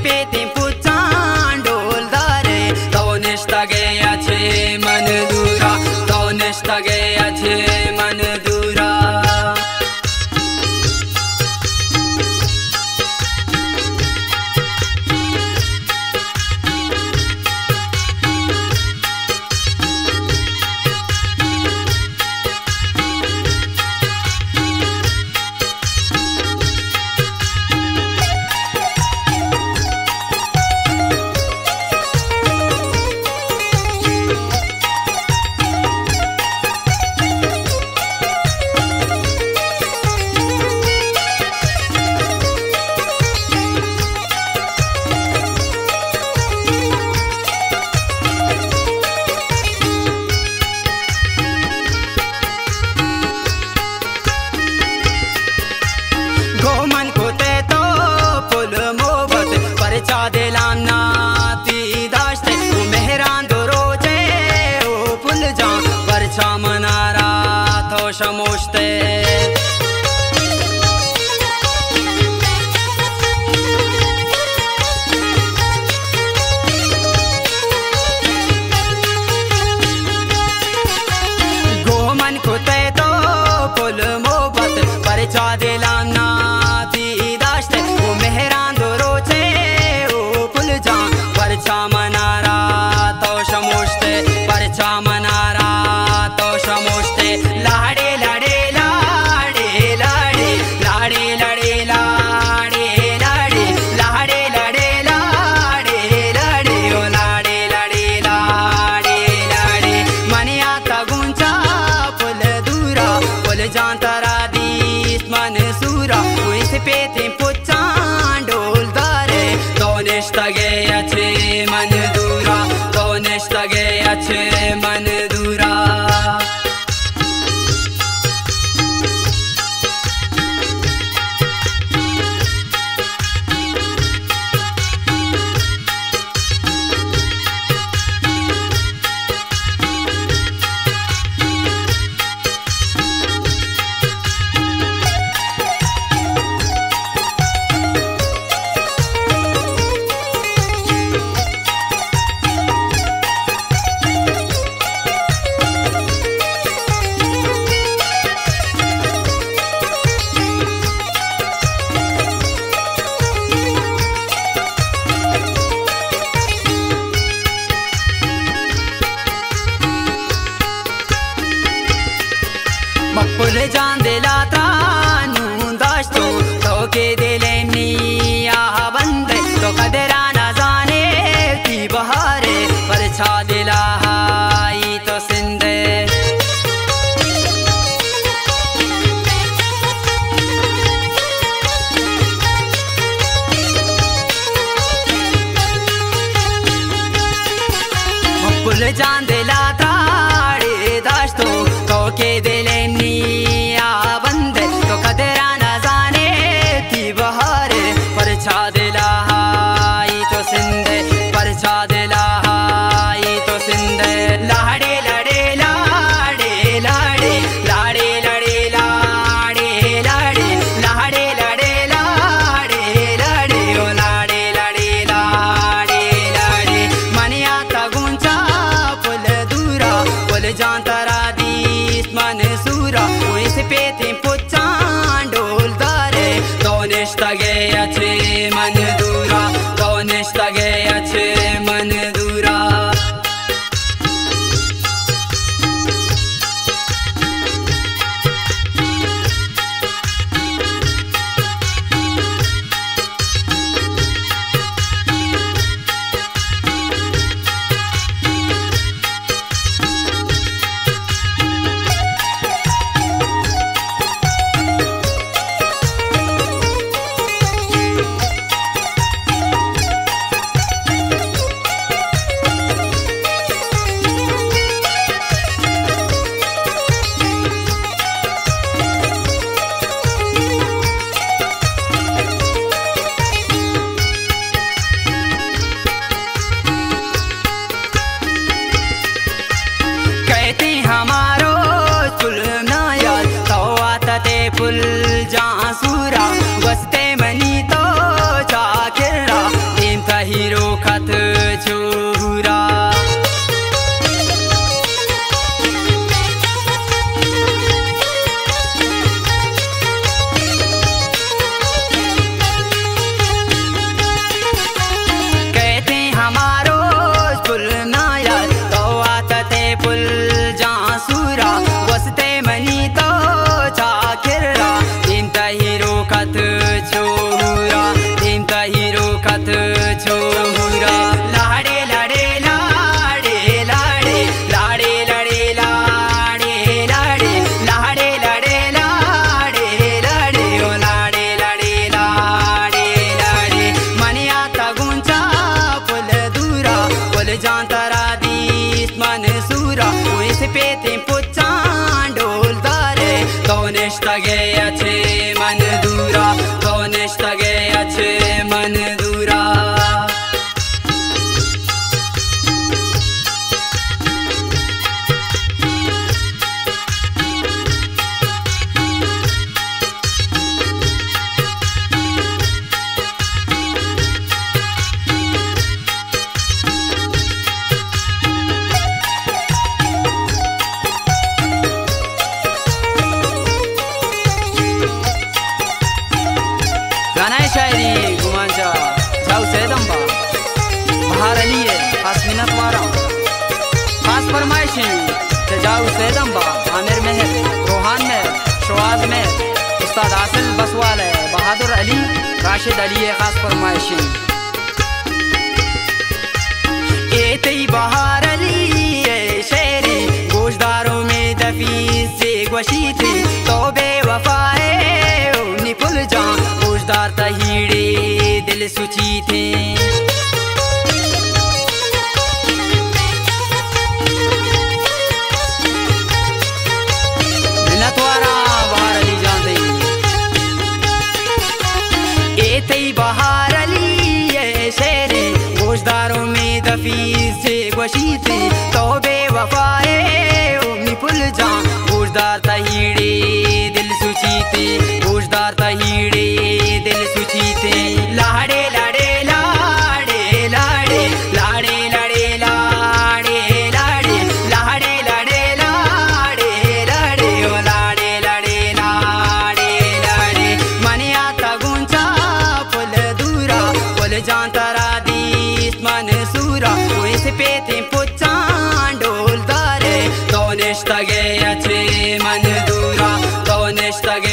पेते पुचान डोल दारे तोनिश तगे अच्छे मन दूरा तोनिश तगे अच्छे मन दूरा शमोश्ते गोमन कुते तो पुल मोहब्बत परिचा दिलाना थी दाश्ते वो मेहरान दो रोचे वो पुल जा परचा मनारा तो शमोश्ते परचा मनारा तो शमोश्ते लाड़े लाड़े लाड़े लाड़े लाड़े लाड़े लाड़े लाड़े लाड़े लाड़े लाड़े लाड़े ओ लाड़े लाड़े लाड़े लाड़े मनिया तगुंचा पुल दूरा पुल जानतरा दीस मन सूरा उस पेते पुचान डोल दारे तोनिश तगे अच्छे मन दूरा तोनिश तगे अच्छे मन दूरा मकबूल जान दिला त्रानू दाश्तो तो के दिले निया बंदे तो कदरा न जाने की बहारे पर छा दिला हाई तो सिंदे मकबूल जान दिला त्राड़े दाश्तो तो के दिले परछा दिला हाई तो सिंधे परछा दिला हाई तो सिंधे लाड़े लड़े लाड़े लाड़े लाड़े लड़े लाड़े लाड़े लाड़े लड़े लाड़े लाड़े ओ लाड़े लड़े लाड़े लाड़े मनिया तगुंचा पुल दूरा पुल जानतरा दीस मन सूरा उस पेते पुचान डोल दारे तोनिश तगे अच्छे मन दूरा तोनिश तगे अच्छे मन दूरा सफेद अम्बा, आमिर मेहर, रोहान मेहर, शवाज मेहर, उस्ताद आसिल बसवाल, बहादुर अली, राशिद अली खास फरमाइशी। एती बहार अली शेरी गोशदारों में दफी से गोशी थी तो बेवफाए उन्नी पुल जा गोशदार तहीड़े दिल सुची थे। मिन्नतवारा बहार अली जान दे एती बहार अली शेरी गोशदारों में दफी से गोशी थी तो बेवफाए उन्नी पुल जा गोशदार तहीड़े दिल सुची थे, गोशदार तहीड़े दिल सुची थे। लाड़े लाड़े लाड़े लाड़े लाड़े लाड़े लाड़े लाड़े लाड़े लाड़े लाड़े लाड़े ओ लाड़े लाड़े लाड़े लाड़े मने आता गुंजा पुल दूरा पुल जान तरा दीस मन सूरा इस पे थे पुचान डोल दारे तो निश्ता गे अच्छे मन दूरा तो निश्ता गे